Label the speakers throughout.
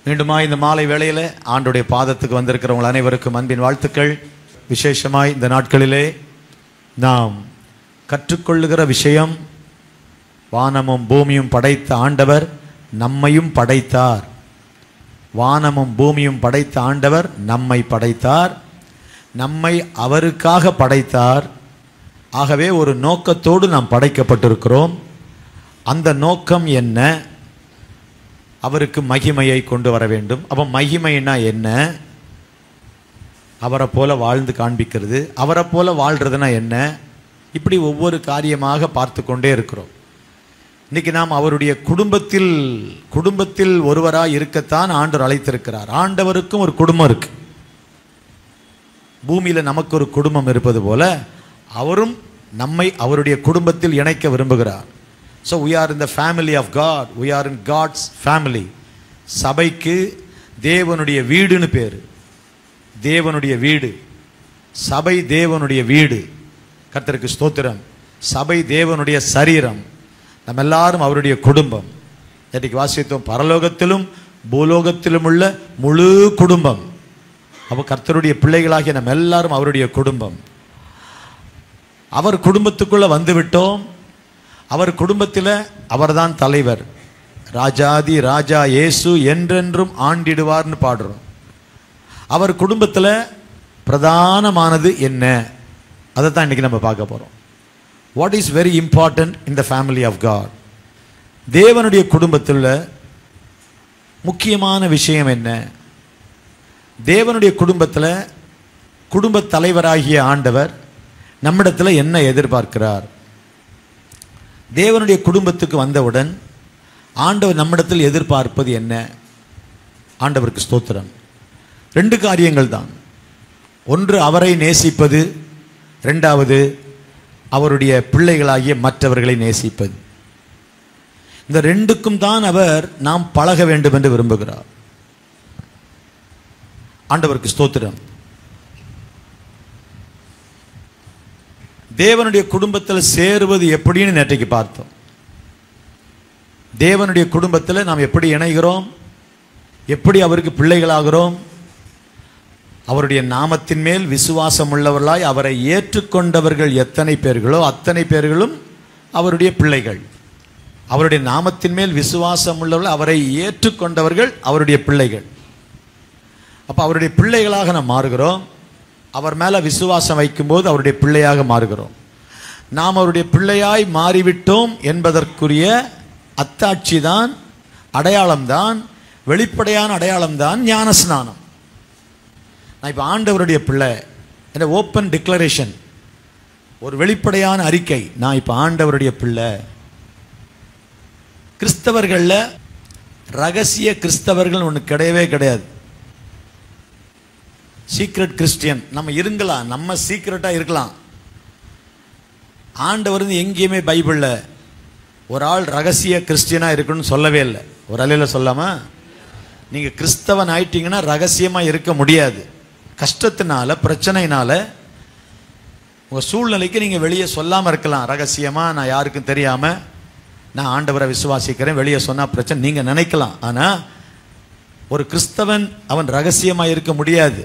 Speaker 1: மீண்டுமா இந்த மாலை வேளையில் ஆண்டுடைய பாதத்துக்கு வந்திருக்கிறவங்கள் அனைவருக்கும் அன்பின் வாழ்த்துக்கள். விசேஷமாய் இந்த நாட்களிலே நாம் கற்றுக்கொள்ளுகிற விஷயம், வானமும் பூமியும் படைத்த ஆண்டவர் நம்மையும் படைத்தார். வானமும் பூமியும் படைத்த ஆண்டவர் நம்மை படைத்தார். நம்மை அவருக்காக படைத்தார். ஆகவே ஒரு நோக்கத்தோடு நாம் படைக்கப்பட்டிருக்கிறோம். அந்த நோக்கம் என்ன? அவருக்கு மகிமையை கொண்டு வர வேண்டும். அப்போ மகிமைன்னா என்ன? அவரை போல வாழ்ந்து காண்பிக்கிறது. அவரை போல வாழ்கிறதுனா என்ன? இப்படி ஒவ்வொரு காரியமாக பார்த்து கொண்டே இருக்கிறோம். இன்றைக்கி நாம் அவருடைய குடும்பத்தில் ஒருவராக இருக்கத்தான் ஆண்டவர் அழைத்திருக்கிறார். ஆண்டவருக்கும் ஒரு குடும்பம் இருக்கு. பூமியில் நமக்கு ஒரு குடும்பம் இருப்பது போல அவரும் நம்மை அவருடைய குடும்பத்தில் இணைக்க விரும்புகிறார். So we are in the family of God. We are in God's family. சபைக்கு தேவனுடைய வீடுன்னு பேர். தேவனுடைய வீடு, சபை தேவனுடைய வீடு. கர்த்தருக்கு ஸ்தோத்திரம். சபை தேவனுடைய சரீரம். நம்ம எல்லாரும் அவருடைய குடும்பம். நேற்றைக்கு வாசித்தோம், பரலோகத்திலும் பூலோகத்திலும் உள்ள முழு குடும்பம். அப்போ கர்த்தருடைய பிள்ளைகளாகிய நம்ம எல்லாரும் அவருடைய குடும்பம். அவர் குடும்பத்துக்குள்ளே வந்துவிட்டோம். அவர் குடும்பத்தில் அவர்தான் தலைவர். ராஜாதி ராஜா இயேசு என்றென்றும் ஆண்டிடுவார்னு பாடுறோம். அவர் குடும்பத்தில் பிரதானமானது என்ன? அதை தான் இன்றைக்கி நம்ம பார்க்க போகிறோம். What is very important in the family of God? தேவனுடைய குடும்பத்தில் முக்கியமான விஷயம் என்ன? தேவனுடைய குடும்பத்தில் குடும்ப தலைவராகிய ஆண்டவர் நம்மிடத்தில் என்ன எதிர்பார்க்கிறார்? தேவனுடைய குடும்பத்துக்கு வந்தவுடன் ஆண்டவர் நம்மிடத்தில் எதிர்பார்ப்பது என்ன? ஆண்டவருக்கு ஸ்தோத்திரம். 2 காரியங்கள் தான். ஒன்று அவரை நேசிப்பது, 2வது அவருடைய பிள்ளைகளாகிய மற்றவர்களை நேசிப்பது. இந்த 2க்கும் தான் அவர் நாம் பழக வேண்டும் என்று விரும்புகிறார். ஆண்டவருக்கு ஸ்தோத்திரம். தேவனுடைய குடும்பத்தில் சேருவது எப்படின்னு நேற்றைக்கு பார்த்தோம். தேவனுடைய குடும்பத்தில் நாம் எப்படி இணைகிறோம், எப்படி அவருக்கு பிள்ளைகளாகிறோம்? அவருடைய நாமத்தின் மேல் விசுவாசம் உள்ளவர்களாய் அவரை ஏற்றுக்கொண்டவர்கள் எத்தனை பேர்களோ அத்தனை பேர்களும் அவருடைய பிள்ளைகள். அவருடைய நாமத்தின் மேல் விசுவாசம் உள்ளவர்கள், அவரை ஏற்றுக்கொண்டவர்கள் அவருடைய பிள்ளைகள். அப்போ அவருடைய பிள்ளைகளாக நாம் மாறுகிறோம். அவர் மேலே விசுவாசம் வைக்கும்போது அவருடைய பிள்ளையாக மாறுகிறோம். நாம் அவருடைய பிள்ளையாய் மாறிவிட்டோம் என்பதற்குரிய அத்தாட்சி தான், அடையாளம்தான், வெளிப்படையான அடையாளம்தான் ஞானஸ்நானம். நான் இப்போ ஆண்டவருடைய பிள்ளை என்ற ஓப்பன் டிக்ளரேஷன், ஒரு வெளிப்படையான அறிக்கை. நான் இப்போ ஆண்டவருடைய பிள்ளை. கிறிஸ்தவர்களில் ரகசிய கிறிஸ்தவர்கள் ஒன்று கிடையவே கிடையாது. சீக்ரெட் கிறிஸ்டியன் நம்ம இருக்கலாம், நம்ம சீக்ரெட்டாக இருக்கலாம். ஆண்டவர் எங்கேயுமே பைபிளில் ஒரு ஆள் ரகசிய கிறிஸ்டியனாக இருக்கணும்னு சொல்லவே இல்லை. ஒரு அலையில் சொல்லாமா? நீங்கள் கிறிஸ்தவன் ஆயிட்டீங்கன்னா ரகசியமாக இருக்க முடியாது. கஷ்டத்தினால, பிரச்சனையினால, உங்கள் சூழ்நிலைக்கு நீங்கள் வெளியே சொல்லாமல் இருக்கலாம். ரகசியமாக நான் யாருக்கும் தெரியாமல் நான் ஆண்டவரை விசுவாசிக்கிறேன், வெளியே சொன்னால் பிரச்சனை நீங்கள் நினைக்கலாம். ஆனால் ஒரு கிறிஸ்தவன் அவன் ரகசியமாக இருக்க முடியாது.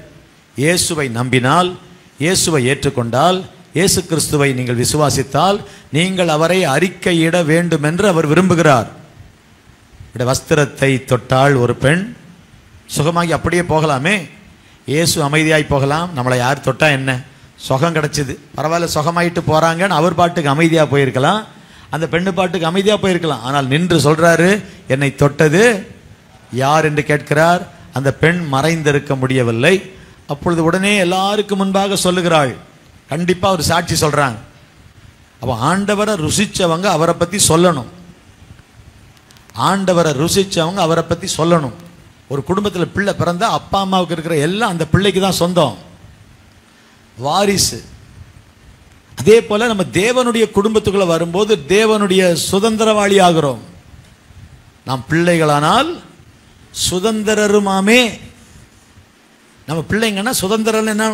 Speaker 1: இயேசுவை நம்பினால், இயேசுவை ஏற்றுக்கொண்டால், இயேசு கிறிஸ்துவை நீங்கள் விசுவாசித்தால் நீங்கள் அவரை அறிக்கையிட வேண்டும் என்று அவர் விரும்புகிறார். வஸ்திரத்தை தொட்டால் ஒரு பெண் சுகமாகி அப்படியே போகலாமே. இயேசு அமைதியாய் போகலாம். நம்மளை யார் தொட்டா என்ன? சுகம் கிடச்சிது, பரவாயில்ல, சுகமாயிட்டு போகிறாங்கன்னு அவர் பாட்டுக்கு அமைதியாக போயிருக்கலாம். அந்த பெண்ணு பாட்டுக்கு அமைதியாக போயிருக்கலாம். ஆனால் நின்று சொல்கிறாரு, என்னை தொட்டது யார் என்று கேட்கிறார். அந்த பெண் மறைந்திருக்க முடியவில்லை. அப்பொழுது உடனே எல்லாருக்கும் முன்பாக சொல்லுகிறாள். கண்டிப்பாக ஒரு சாட்சி சொல்கிறாங்க. அப்போ ஆண்டவரை ருசித்தவங்க அவரை பற்றி சொல்லணும். ஆண்டவரை ருசித்தவங்க அவரை பற்றி சொல்லணும். ஒரு குடும்பத்தில் பிள்ளை பிறந்தால் அப்பா அம்மாவுக்கு இருக்கிற எல்லாம் அந்த பிள்ளைக்கு தான் சொந்தம், வாரிசு. அதே போல் நம்ம தேவனுடைய குடும்பத்துக்குள்ளே வரும்போது தேவனுடைய சுதந்திரவாளி ஆகிறோம். நாம் பிள்ளைகளானால் சுதந்திரருமாமே. நம்ம பிள்ளைங்கன்னா சுதந்திரம் என்ன?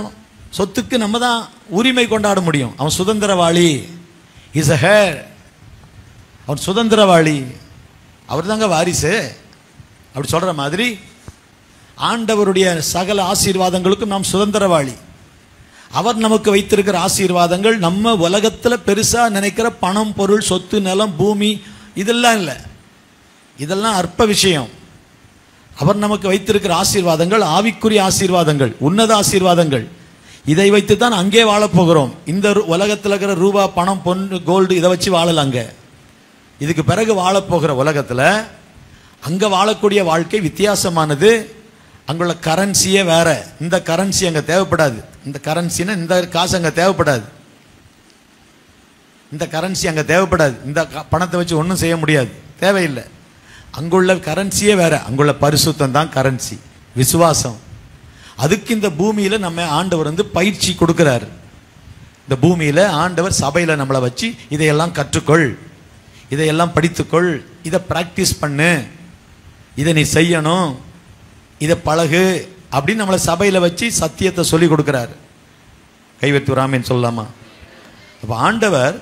Speaker 1: சொத்துக்கு நம்ம தான் உரிமை கொண்டாட முடியும். அவன் சுதந்திரவாளி, இஸ் அ ஹேர். அவன் சுதந்திரவாளி, அவர் தாங்க வாரிசு. அப்படி சொல்கிற மாதிரி ஆண்டவருடைய சகல ஆசீர்வாதங்களுக்கும் நாம் சுதந்திரவாளி. அவர் நமக்கு வைத்திருக்கிற ஆசீர்வாதங்கள் நம்ம உலகத்தில் பெருசா நினைக்கிற பணம், பொருள், சொத்து, நிலம், பூமி இதெல்லாம் இல்லை. இதெல்லாம் அற்ப விஷயம். அவர் நமக்கு வைத்திருக்கிற ஆசீர்வாதங்கள் ஆவிக்குரிய ஆசீர்வாதங்கள், உன்னத ஆசீர்வாதங்கள். இதை வைத்து தான் அங்கே வாழப்போகிறோம். இந்த உலகத்தில் இருக்கிற ரூபா, பணம், பொண்ணு, கோல்டு இதை வச்சு வாழலாங்க. இதுக்கு பிறகு வாழப்போகிற உலகத்தில் அங்கே வாழக்கூடிய வாழ்க்கை வித்தியாசமானது. அங்குள்ள கரன்சியே வேற. இந்த கரன்சி அங்கே தேவைப்படாது. இந்த கரன்சின்னா இந்த காசு அங்கே தேவைப்படாது. இந்த கரன்சி அங்கே தேவைப்படாது. இந்த பணத்தை வச்சு ஒன்றும் செய்ய முடியாது, தேவையில்லை. அங்குள்ள கரன்சியே வேற. அங்குள்ள பரிசுத்தம் தான் கரன்சி, விசுவாசம். அதுக்கு இந்த பூமியில நம்ம ஆண்டவர் பயிற்சி கொடுக்கிறார். இந்த பூமியில ஆண்டவர் சபையில நம்மளை வச்சு இதையெல்லாம் கற்றுக்கொள், இதையெல்லாம் படித்துக்கொள், இதை பிராக்டிஸ் பண்ணு, இதை நீ செய்யணும், இதை பழகு அப்படின்னு நம்மளை சபையில வச்சு சத்தியத்தை சொல்லி கொடுக்கிறார். கைவெத்து ராமன் சொல்லலாமா? அப்ப ஆண்டவர்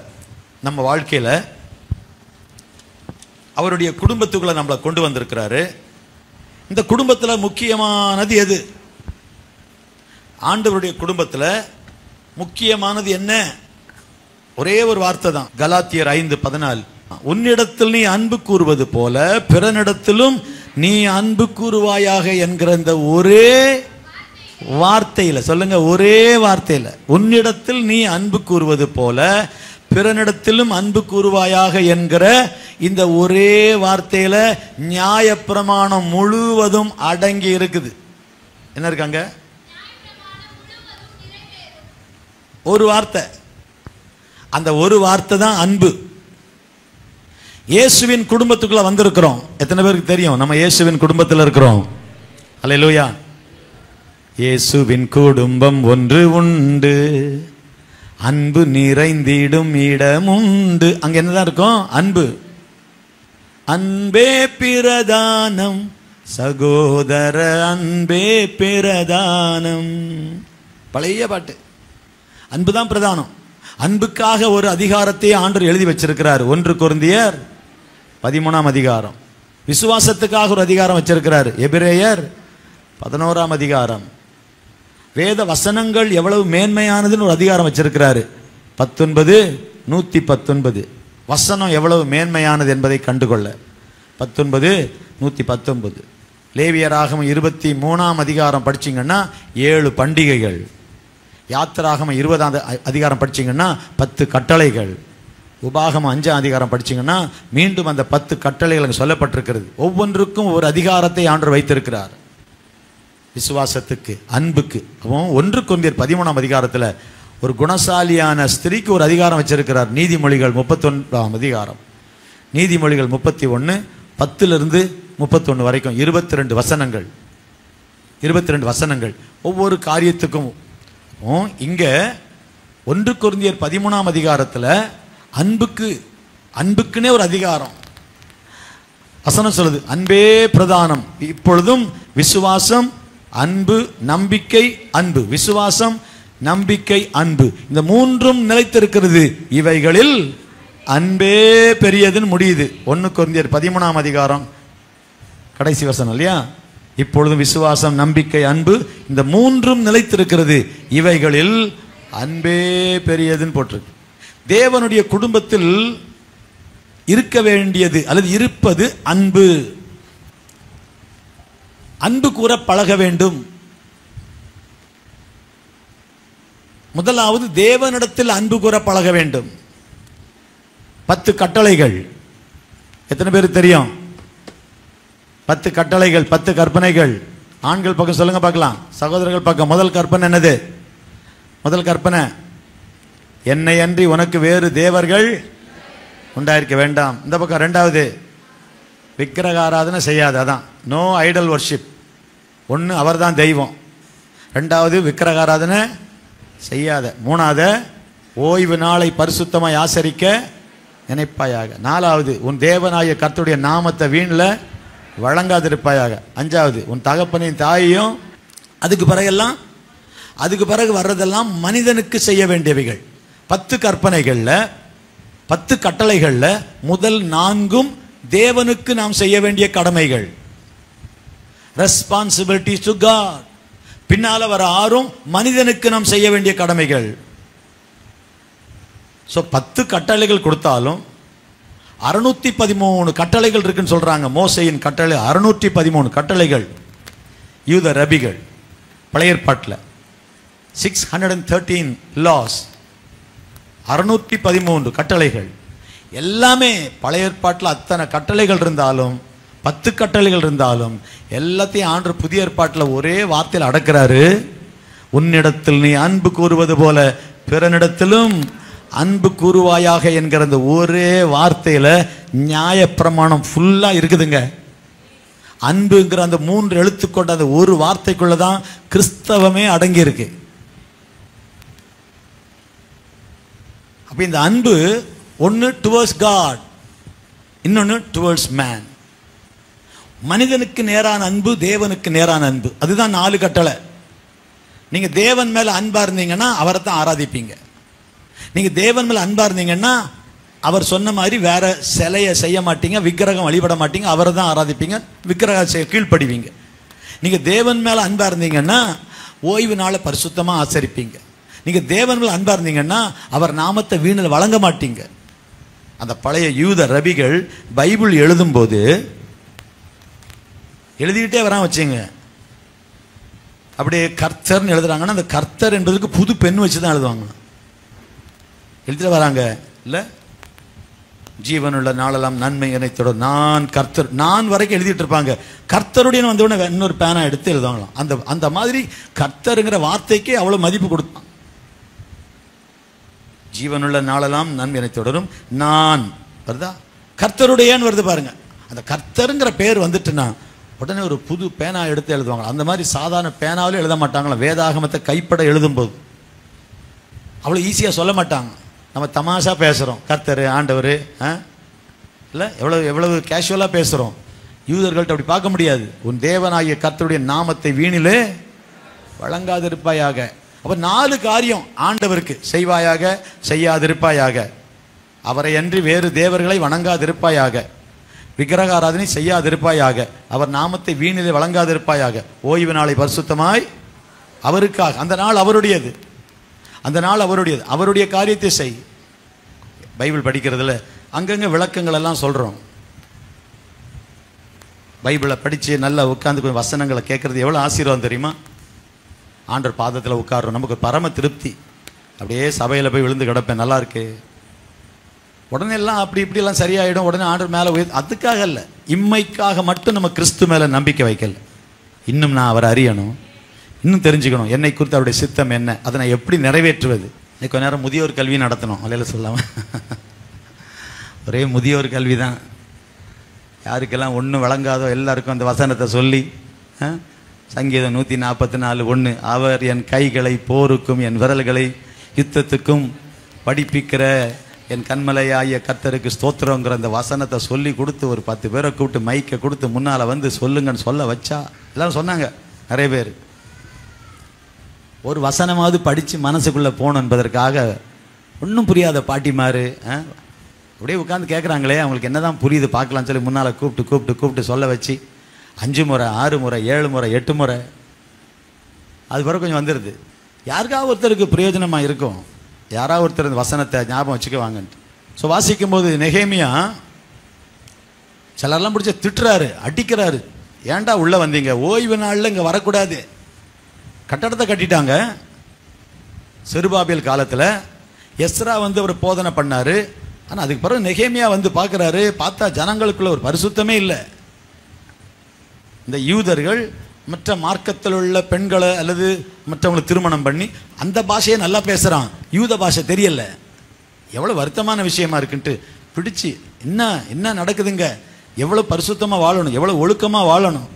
Speaker 1: நம்ம வாழ்க்கையில அவருடைய குடும்பத்துக்குள்ள நம்மளை கொண்டு வந்திருக்கிறாரு. இந்த குடும்பத்தில் முக்கியமானது எது? ஆண்டவருடைய குடும்பத்தில் முக்கியமானது என்ன? ஒரே ஒரு வார்த்தை தான். கலாத்தியர் 5:14, உன்னிடத்தில் நீ அன்பு கூறுவது போல பிறனிடத்திலும் நீ அன்பு கூறுவாயாக என்கிற இந்த ஒரே வார்த்தையில சொல்லுங்க, ஒரே வார்த்தையில உன்னிடத்தில் நீ அன்பு கூறுவது போல பிறனிடத்திலும் அன்பு கூறுவாயாக என்கிற இந்த ஒரே வார்த்தையில நியாயப்பிரமாணம் முழுவதும் அடங்கி இருக்குது. என்ன இருக்காங்க? ஒரு வார்த்தை. அந்த ஒரு வார்த்தை தான் அன்பு. இயேசுவின் குடும்பத்துக்குள்ள வந்திருக்கிறோம். எத்தனை பேருக்கு தெரியும் நம்ம இயேசுவின் குடும்பத்தில் இருக்கிறோம்? அல்லேலூயா. இயேசுவின் குடும்பம் ஒன்று உண்டு, அன்பு நிறைந்திடும் இடம் உண்டு. அங்க என்னதான் இருக்கும்? அன்பு. அன்பே பிரதானம் சகோதர, அன்பே பிரதானம். பழைய பாட்டு. அன்புதான் பிரதானம். அன்புக்காக ஒரு அதிகாரத்தை ஆண்டவர் எழுதி வச்சிருக்கிறார். 1 கொரிந்தியர் 13ஆம் அதிகாரம். விசுவாசத்துக்காக ஒரு அதிகாரம் வச்சிருக்கிறார். எபிரேயர் 11ஆம் அதிகாரம். வேத வசனங்கள் எவ்வளவு மேன்மையானதுன்னு ஒரு அதிகாரம் வச்சிருக்கிறாரு. 19:119 வசனம் எவ்வளவு மேன்மையானது என்பதை கண்டுகொள்ள. 19:119. லேவியராகமம் 23ஆம் அதிகாரம் படிச்சீங்கன்னா 7 பண்டிகைகள். யாத்திராகமம் 20ஆம் அதிகாரம் படிச்சீங்கன்னா 10 கட்டளைகள். உபாகமம் 5ஆம் அதிகாரம் படிச்சீங்கன்னா மீண்டும் அந்த 10 கட்டளைகள் சொல்லப்பட்டிருக்கிறது. ஒவ்வொன்றுக்கும் ஒரு அதிகாரத்தை ஆண்டவர் வைத்திருக்கிறார். விசுவாசத்துக்கு, அன்புக்கு. 1 கொரிந்தியர் 13ஆம் அதிகாரத்தில் ஒரு குணசாலியான ஸ்திரீக்கு ஒரு அதிகாரம் வச்சிருக்கிறார். நீதிமொழிகள் 31ஆம் அதிகாரம். நீதிமொழிகள் 31 10-31 வரைக்கும் 22 வசனங்கள். 22 வசனங்கள் ஒவ்வொரு காரியத்துக்கும். இங்க 1 கொரிந்தியர் 13ஆம் அதிகாரத்தில் அன்புக்குன்னே ஒரு அதிகாரம். வசனம் சொல்லுது, அன்பே பிரதானம். இப்பொழுதும் விசுவாசம், அன்பு, நம்பிக்கை, அன்பு. விசுவாசம், நம்பிக்கை, அன்பு, இந்த மூன்றும் நிலைத்திருக்கிறது. இவைகளில் அன்பே பெரியதுன்னு முடியுது. 1 கொரிந்தியர் 13ஆம் அதிகாரம் கடைசி வசனம் இல்லையா? இப்பொழுதும் விசுவாசம், நம்பிக்கை, அன்பு, இந்த மூன்றும் நிலைத்திருக்கிறது. இவைகளில் அன்பே பெரியதுன்னு போட்டிருக்கு. தேவனுடைய குடும்பத்தில் இருக்க வேண்டியது அல்லது இருப்பது அன்பு. அன்பு கூற பழக வேண்டும். முதலாவது தேவனிடத்தில் அன்பு கூற பழக வேண்டும். 10 கட்டளைகள். எத்தனை பேருக்கு தெரியும்? 10 கட்டளைகள், 10 கற்பனைகள். ஆண்கள் பக்கம் சொல்லுங்க பார்க்கலாம், சகோதரர்கள் பக்கம். முதல் கற்பனை என்னது? முதல் கற்பனை, என்னை அன்றி உனக்கு வேறு தேவர்கள் உண்டாயிருக்க வேண்டாம். இந்த பக்கம் ரெண்டாவது, விக்கிரக ஆராதனை செய்யாது. அதான் நோ ஐடல் வர்ஷிப். ஒன்று அவர் தான் தெய்வம். ரெண்டாவது விக்கிரக ஆராதனை செய்யாத. மூணாவது, ஓய்வு நாளை பரிசுத்தமாய் ஆசரிக்க நினைப்பாயாக. நாலாவது, உன் தேவனாய கர்த்தருடைய நாமத்தை வீணில் வழங்காதிருப்பாயாக. அஞ்சாவது, உன் தகப்பனின் தாயையும். அதுக்கு பிறகு வர்றதெல்லாம் மனிதனுக்கு செய்ய வேண்டியவைகள். 10 கற்பனைகள்ல, 10 கட்டளைகள்ல முதல் 4ம் தேவனுக்கு நாம் செய்ய வேண்டிய கடமைகள். Responsibilities to God. பின்னால வர 6 மனிதனுக்கு நாம் செய்ய வேண்டிய கடமைகள். ஸோ 10 கட்டளைகள் கொடுத்தாலும் 613 கட்டளைகள் இருக்குன்னு சொல்றாங்க. மோசையின் கட்டளை 613 கட்டளைகள். யூத ரபிகள் பழைய ஏற்பாட்டில் 613 laws, 613 கட்டளைகள். எல்லாமே பழைய ஏற்பாட்டில் அத்தனை கட்டளைகள் இருந்தாலும் 10 கட்டளைகள் இருந்தாலும் எல்லாத்தையும் ஆண்டு புதிய ஏற்பாட்டில் ஒரே வார்த்தையில் அடக்கிறாரு. உன்னிடத்தில் நீ அன்பு கூறுவது போல பிறனிடத்திலும் அன்பு கூறுவாயாக என்கிற அந்த ஒரே வார்த்தையில நியாயப்பிரமாணம் ஃபுல்லா இருக்குதுங்க. அன்புங்கிற அந்த 3 எழுத்து கொண்ட அந்த ஒரு வார்த்தைக்குள்ளதான் கிறிஸ்தவமே அடங்கி இருக்கு. அப்ப இந்த அன்பு ஒன்னு டுவர்ட்ஸ் காட், இன்னொன்னு டுவர்ட்ஸ் மேன். மனிதனுக்கு நேரான அன்பு, தேவனுக்கு நேரான அன்பு. அதுதான் 4 கட்டளை. நீங்க தேவன் மேல அன்பா இருந்தீங்கன்னா அவரை தான் ஆராதிப்பீங்க. நீங்க தேவன் மேல அன்பா இருந்தீங்கன்னா அவர் சொன்ன மாதிரி வேற சிலையை செய்ய மாட்டீங்க, விக்கிரகம் வழிபட மாட்டீங்க, அவரை தான் ஆராதிப்பீங்க, விக்கிரக கீழ்ப்படிவீங்க. நீங்க தேவன் மேல அன்பா இருந்தீங்கன்னா ஓய்வு நாளை பரிசுத்தமா ஆசரிப்பீங்க. நீங்க தேவன் மேல அன்பா இருந்தீங்கன்னா அவர் நாமத்தை வீணில் வழங்க மாட்டீங்க. அந்த பழைய யூத ரபிகள் பைபிள் எழுதும் போது எழுதிக்கிட்டே வரான் வச்சுங்க. அப்படியே கர்த்தர்னு எழுதுறாங்கன்னா அந்த கர்த்தர் என்பதற்கு புது பெண் வச்சு தான் எழுதுவாங்க. எழுதிட்டு வராங்க இல்ல, ஜீவனுள்ள நாளெல்லாம் நன்மை இணைத்தோட நான் கர்த்தர், நான் வரைக்கும் எழுதிட்டு இருப்பாங்க. கர்த்தருடைய வந்த உடனே இன்னொரு பேனா எடுத்து எழுதுவாங்களாம். அந்த அந்த மாதிரி கர்த்தருங்கிற வார்த்தைக்கே அவ்வளவு மதிப்பு கொடுத்தான். ஜீவனுள்ள நாளெல்லாம் நன்மை இணைத்தோடரும் நான் வருதா, கர்த்தருடையன்னு வருது பாருங்க. அந்த கர்த்தருங்கிற பேர் வந்துட்டுன்னா உடனே ஒரு புது பேனா எடுத்து எழுதுவாங்க. அந்த மாதிரி சாதாரண பேனாவிலே எழுத மாட்டாங்களா. வேதாகமத்தை கைப்பட எழுதும்போது அவ்வளோ ஈஸியாக சொல்ல மாட்டாங்க. நம்ம தமாஷா பேசுகிறோம், கர்த்தர் ஆண்டவர் இல்லை, எவ்வளவு கேஷுவலாக பேசுகிறோம். யூதர்கள்ட்ட அப்படி பார்க்க முடியாது. உன் தேவனாகிய கர்த்தருடைய நாமத்தை வீணிலே வழங்காதிருப்பாயாக. அப்போ 4 காரியம் ஆண்டவருக்கு செய்வாயாக, செய்யாதிருப்பாயாக. அவரை அன்றி வேறு தேவர்களை வணங்காதிருப்பாயாக, விக்கிரக ஆராதனை செய்யாதிருப்பாயாக, அவர் நாமத்தை வீணிலே வழங்காதிருப்பாயாக, ஓய்வு நாளை பரிசுத்தமாய் அவருக்காக. அந்த நாள் அவருடையது, அந்த நாள் அவருடையது, அவருடைய காரியத்தை செய். பைபிள் படிக்கிறதுல அங்கங்க விளக்கங்கள் எல்லாம் சொல்றோம். பைபிளை படிச்சு நல்லா உட்கார்ந்து கொஞ்சம் வசனங்களை கேட்கறது எவ்வளவு ஆசீர்வாதம் தெரியுமா. ஆண்டவர் பாதத்தில் உட்கார்றோம், நமக்கு பரம திருப்தி. அப்படியே சபையில் போய் விழுந்து கிடப்பேன், நல்லா இருக்கு. உடனே எல்லாம் அப்படி இப்படி எல்லாம் சரியாயிடும், உடனே ஆண்டவர் மேலே அதுக்காக இல்லை, இம்மைக்காக மட்டும் நம்ம கிறிஸ்து மேலே நம்பிக்கை வைக்கல. இன்னும் நான் அவரை அறியணும், இன்னும் தெரிஞ்சுக்கணும், என்னை குறித்து அவருடைய சித்தம் என்ன, அதை நான் எப்படி நிறைவேற்றுவது. இன்னைக்கு கொஞ்ச நேரம் முதியோர் கல்வி நடத்தணும், அலையில சொல்லாமல் ஒரே முதியோர் கல்வி தான். யாருக்கெல்லாம் ஒன்றும் வழங்காதோ எல்லாருக்கும் அந்த வசனத்தை சொல்லி, சங்கீதம் 144:1, அவர் என் கைகளை போருக்கும் என் விரல்களை யுத்தத்துக்கும் படிப்பிக்கிற என் கண்மலையாய கர்த்தருக்கு ஸ்தோத்திரங்கிற அந்த வசனத்தை சொல்லி கொடுத்து ஒரு 10 பேரை கூப்பிட்டு மைக்கை கொடுத்து முன்னால் வந்து சொல்லுங்கன்னு சொல்ல வச்சா எல்லாரும் சொன்னாங்க. நிறைய பேர் ஒரு வசனமாவது படித்து மனசுக்குள்ளே போகணும் என்பதற்காக ஒன்றும் புரியாத பாட்டிமாரு அப்படியே உட்காந்து கேட்குறாங்களே, அவங்களுக்கு என்ன தான் புரியுது பார்க்கலான்னு சொல்லி முன்னால் கூப்பிட்டு சொல்ல வச்சு 5 முறை 6 முறை 7 முறை 8 முறை அது பிறகு கொஞ்சம் வந்துடுது. யாருக்காவது ஒருத்தருக்கு பிரயோஜனமாக இருக்கும், யாராவது ஒருத்தர் இந்த வசனத்தை ஞாபகம் வச்சுக்குவாங்கன்ட்டு. ஸோ வாசிக்கும் போது நெகேமியா சிலர்லாம் பிடிச்ச திட்டுறாரு, அடிக்கிறாரு. ஏன்டா உள்ளே வந்தீங்க, ஓய்வு நாளில் இங்கே வரக்கூடாது. கட்டடத்தை கட்டிட்டாங்க செருபாபேல் காலத்தில். எஸ்ரா வந்து அவர் போதனை பண்ணார். ஆனால் அதுக்கு பிறகு நெகேமியா வந்து பார்க்குறாரு, பார்த்தா ஜனங்களுக்குள்ள ஒரு பரிசுத்தமே இல்லை. இந்த யூதர்கள் மற்ற மார்க்கத்தில் உள்ள பெண்களை அல்லது மற்றவங்களை திருமணம் பண்ணி அந்த பாஷையை நல்லா பேசுகிறான், யூத பாஷை தெரியல. எவ்வளோ வருத்தமான விஷயமா இருக்குன்ட்டு பிடிச்சி என்ன நடக்குதுங்க, எவ்வளோ பரிசுத்தமாக வாழணும், எவ்வளோ ஒழுக்கமாக வாழணும்,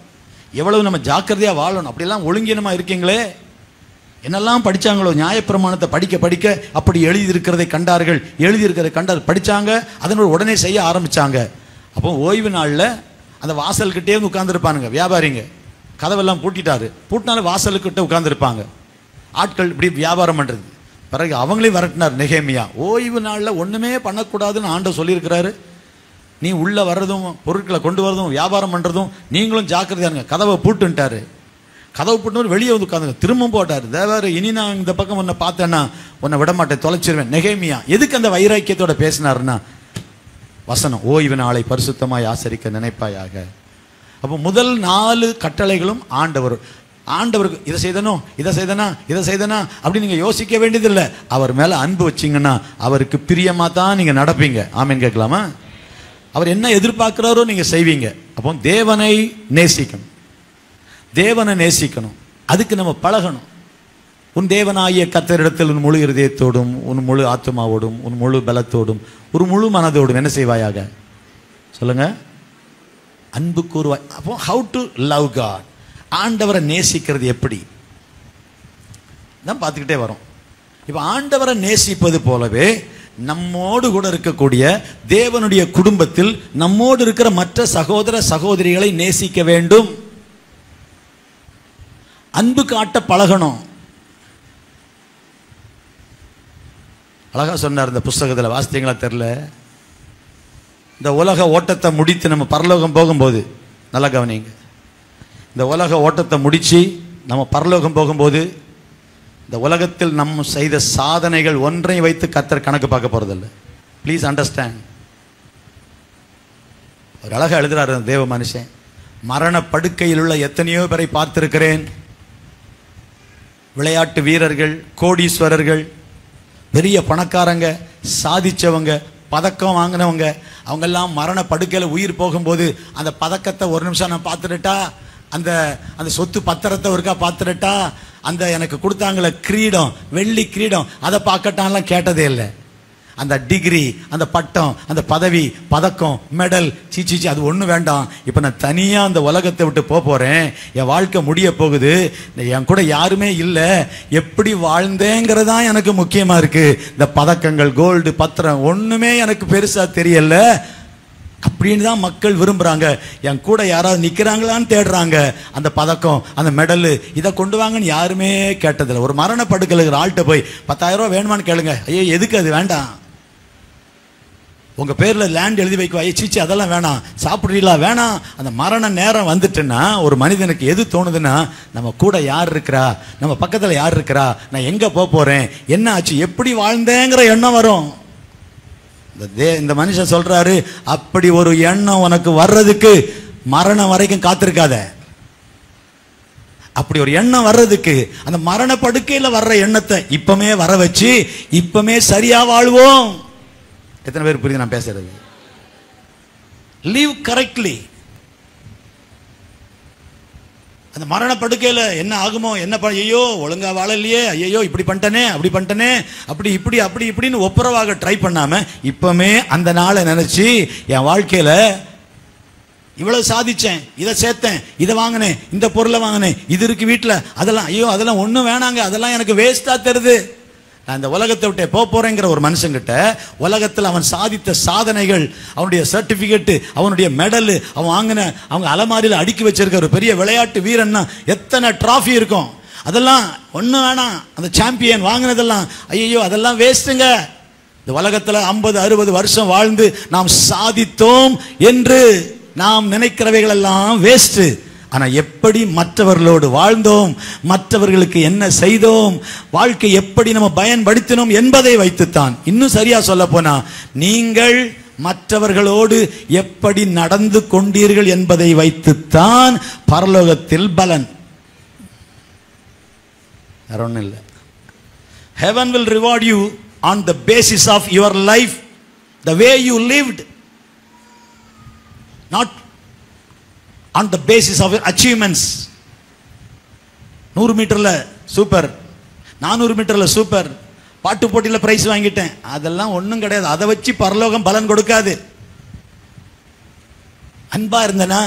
Speaker 1: எவ்வளவு நம்ம ஜாக்கிரதையாக வாழணும், அப்படிலாம் ஒழுங்கீனமாக இருக்கீங்களே. என்னெல்லாம் படித்தாங்களோ, நியாயப்பிரமாணத்தை படிக்க அப்படி எழுதியிருக்கிறதை கண்டார்கள், எழுதியிருக்கிறதை கண்டார், படித்தாங்க, அதனோட உடனே செய்ய ஆரம்பித்தாங்க. அப்போ ஓய்வு நாளில் அந்த வாசல்கிட்டே வந்து உட்காந்துருப்பானுங்க வியாபாரிங்க. கதவெல்லாம் பூட்டினாலும் வாசலுக்கிட்ட உட்காந்துருப்பாங்க ஆட்கள், இப்படி வியாபாரம் பண்ணுறது. பிறகு அவங்களையும் விரட்டினார் நெகேமியா. ஓய்வு நாளில் ஒன்றுமே பண்ணக்கூடாதுன்னு ஆண்டவர் சொல்லியிருக்கிறாரு. நீ உள்ள வர்றதும் பொருட்களை கொண்டு வரதும் வியாபாரம் பண்றதும் நீங்களும் ஜாக்கிரதையா இருங்க. கதவை பூட்டுன்ட்டாரு. கதவு பூட்டு வெளியே வந்து உட்காந்துங்க. திரும்ப போட்டார் தேவர், இனி நான் இந்த பக்கம் உன்னை பார்த்தேன்னா உன்னை விட மாட்டேன், தொலைச்சிருவேன். நெகேமியா எதுக்கு அந்த வைராக்கியத்தோட பேசினாருன்னா வசனம், ஓய்வு நாளை பரிசுத்தமாய் ஆசரிக்க நினைப்பாயாக. அப்போ முதல் 4 கட்டளைகளும் ஆண்டவருக்கு இதை செய்தனோ இதை செய்தனா இதை செய்தனா அப்படி நீங்க யோசிக்க வேண்டியதில்லை. அவர் மேல அன்பு வச்சிங்கன்னா அவருக்கு பிரியமா தான் நீங்க நடப்பீங்க. ஆமேன் கேட்கலாமா? அவர் என்ன எதிர்பார்க்கிறாரோ நீங்க செய்வீங்க. அப்போ தேவனை நேசிக்கணும், தேவனை நேசிக்கணும். அதுக்கு நம்ம பழகணும். உன் தேவனாகிய கர்த்தரிடத்தில் உன் முழு இருதயத்தோடும் உன் முழு ஆத்மாவோடும் உன் முழு பலத்தோடும் ஒரு முழு மனதோடும் என்ன செய்வாயாக? சொல்லுங்க, அன்பு கூறுவாய். அப்போ ஹவு டு லவ் காட், ஆண்டவரை நேசிக்கிறது எப்படி தான் பார்த்துக்கிட்டே வரோம். இப்போ ஆண்டவரை நேசிப்பது போலவே நம்மோடு கூட இருக்கக்கூடிய தேவனுடைய குடும்பத்தில் நம்மோடு இருக்கிற மற்ற சகோதர சகோதரிகளை நேசிக்க வேண்டும். அன்பு காட்ட பழகணும். அழகா சொன்னார் இந்த புஸ்தகத்தில், வாசித்தீங்களா தெரியல. இந்த உலக ஓட்டத்தை முடித்து நம்ம பரலோகம் போகும்போது, நல்லா கவனிங்க, இந்த உலக ஓட்டத்தை முடிச்சு நம்ம பரலோகம் போகும்போது இந்த உலகத்தில் நம்ம செய்த சாதனைகள் ஒன்றையும் வைத்து கர்த்தர் கணக்கு பார்க்க போறதில்லை. Please understand. ஒரு அழகா எழுதுறாரு தேவ மனுஷன், மரண படுக்கையில் உள்ள எத்தனையோ பேரை பார்த்திருக்கிறேன். விளையாட்டு வீரர்கள், கோடீஸ்வரர்கள், பெரிய பணக்காரங்க, சாதிச்சவங்க, பதக்கம் வாங்கினவங்க, அவங்கெல்லாம் மரண படுக்கையில் உயிர் போகும்போது அந்த பதக்கத்தை ஒரு நிமிஷம் நான் பார்த்துட்டா, அந்த அந்த சொத்து பத்திரத்தை ஒருக்கா பார்த்துட்டா, அந்த எனக்கு கொடுத்தாங்கள கிரீடம், வெள்ளி கிரீடம், அதை பார்க்கட்டான்லாம் கேட்டதே இல்லை. அந்த டிகிரி, அந்த பட்டம், அந்த பதவி, பதக்கம், மெடல், சீச்சி அது ஒன்றும் வேண்டாம். இப்போ நான் தனியாக அந்த உலகத்தை விட்டு போகிறேன், என் வாழ்க்கை முடிய போகுது, என் கூட யாருமே இல்லை, எப்படி வாழ்ந்தேங்கிறதான் எனக்கு முக்கியமாக இருக்குது. இந்த பதக்கங்கள், கோல்டு, பத்திரம் ஒன்றுமே எனக்கு பெருசாக தெரியல அப்படின்னு தான் மக்கள் விரும்புகிறாங்க. என் கூட யாராவது நிற்கிறாங்களான்னு தேடுறாங்க. அந்த பதக்கம், அந்த மெடலு, இதை கொண்டு வாங்கன்னு யாருமே கேட்டதில்லை. ஒரு மரண படுக்கையில் இருக்கிற ஆள்கிட்ட போய் 10,000 ரூபா வேணுமான்னு கேளுங்க, ஐயோ எதுக்கு அது வேண்டாம். உங்கள் பேரில் லேண்ட் எழுதி வைக்குவா, சீச்சி அதெல்லாம் வேணாம். சாப்பிட்றீங்களா? வேணாம். அந்த மரண நேரம் வந்துட்டுன்னா ஒரு மனிதனுக்கு எது தோணுதுன்னா, நம்ம கூட யார் இருக்கிறா, நம்ம பக்கத்தில் யார் இருக்கிறா, நான் எங்கே போகிறேன், என்ன ஆச்சு, எப்படி வாழ்ந்தேங்கிற எண்ணம் வரும். இந்த மனுஷன் சொல்றாரு, அப்படி ஒரு எண்ணம் உனக்கு வர்றதுக்கு மரணம் வரைக்கும் காத்திருக்காத. அப்படி ஒரு எண்ணம் வர்றதுக்கு அந்த மரண படுக்கையில் வர்ற எண்ணத்தை இப்பமே வர வச்சு இப்பமே சரியா வாழ்வோம். எத்தனை பேர் புரியுது நான் பேசுறது? live correctly. அந்த மரண படுக்கையில் என்ன ஆகுமோ, என்ன ஐயோ ஒழுங்கா வாழலையே, ஐயோ இப்படி பண்ணிட்டனே அப்படி பண்ணிட்டனே, அப்படி இப்படி அப்படி இப்படின்னு ஒப்புரவாக ட்ரை பண்ணாம இப்பமே அந்த நாளை நினைச்சு என் வாழ்க்கையில இவ்வளவு சாதிச்சேன், இதை சேர்த்தேன், இதை வாங்கினேன், இந்த பொருளை வாங்கினேன், இது இருக்கு வீட்டில், அதெல்லாம் ஐயோ அதெல்லாம் ஒன்றும் வேணாங்க, அதெல்லாம் எனக்கு வேஸ்டா தருது, நான் இந்த உலகத்தை விட்டு போறேங்கிற ஒரு மனுஷங்கிட்ட உலகத்தில் அவன் சாதித்த சாதனைகள், அவனுடைய சர்டிபிகேட், அவனுடைய மெடல், அவன் வாங்கின அவங்க அலமாரியில் அடுக்கி வச்சிருக்க ஒரு பெரிய விளையாட்டு வீரன்னா எத்தனை டிராஃபி இருக்கும், அதெல்லாம் ஒன்றும் வேணாம். அந்த சாம்பியன் வாங்கினதெல்லாம் ஐயோ அதெல்லாம் வேஸ்ட்டுங்க. இந்த உலகத்தில் 50-60 வருஷம் வாழ்ந்து நாம் சாதித்தோம் என்று நாம் நினைக்கிறவைகள் எல்லாம் வேஸ்ட். ஆனா எப்படி மற்றவர்களோடு வாழ்ந்தோம், மற்றவர்களுக்கு என்ன செய்தோம், வாழ்க்கை எப்படி நம்ம பயன்படுத்தினோம் என்பதை வைத்துத்தான், இன்னும் சரியா சொல்ல போனா நீங்கள் மற்றவர்களோடு எப்படி நடந்து கொண்டீர்கள் என்பதை வைத்துத்தான் பரலோகத்தில் பலன். வேற ஒன்றும் இல்லை. Heaven will reward you on the basis of your life, the way you lived, not on the basis of your achievements. 100 மீட்டர்ல சூப்பர், 400 மீட்டர்ல சூப்பர், பாட்டு போட்டியில் பிரைஸ் வாங்கிட்டேன், அதெல்லாம் ஒன்றும் கிடையாது. அதை வச்சு பரலோகம் பலன் கொடுக்காது. அன்பா இருந்தனா,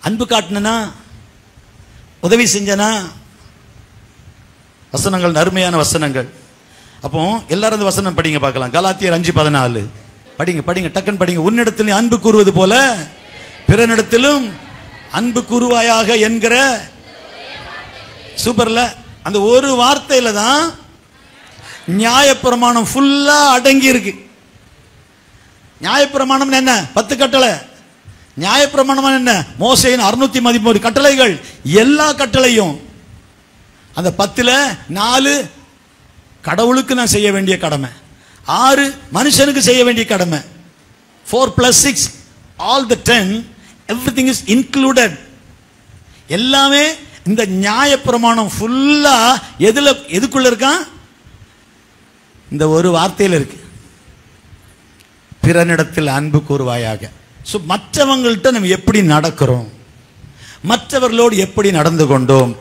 Speaker 1: அன்பு காட்டினா, உதவி செஞ்சனா, வசனங்கள் அருமையான வசனங்கள். அப்போ எல்லாரும் இந்த வசனம் படிங்க பார்க்கலாம். கலாத்தியர் 5:14 படிங்க படிங்க, டக்குன்னு படிங்க. உன்னிடத்தில் அன்பு கூறுவது போல பிறனிடத்திலும் அன்பு கூறுவாயாக என்கிற சூப்பர்ல அந்த ஒரு வார்த்தையில தான் நியாயப்பிரமாணம் ஃபுல்லா அடங்கி இருக்கு.
Speaker 2: நியாயப்பிரமாணம் என்ன? 10 கட்டளை. நியாயப்பிரமாணம் என்ன? மோசேயின் 613 கட்டளைகள். எல்லா கட்டளையும் அந்த 10ல் 4 கடவுளுக்கு நான் செய்ய வேண்டிய கடமை, 6 மனுஷனுக்கு செய்ய வேண்டிய கடமை. 4 + 6 all the 10, everything is included. எல்லாமே இந்த நியாயப்பிரமாணம் ஃபுல்லா எதுக்குள்ள இருக்கான்? இந்த ஒரு வார்த்தையில் இருக்கு, பிறனிடத்தில் அன்பு கூறுவாயாக. மற்றவங்கள்ட்ட நம்ம எப்படி நடக்கிறோம், மற்றவர்களோடு எப்படி நடந்து கொண்டோம்,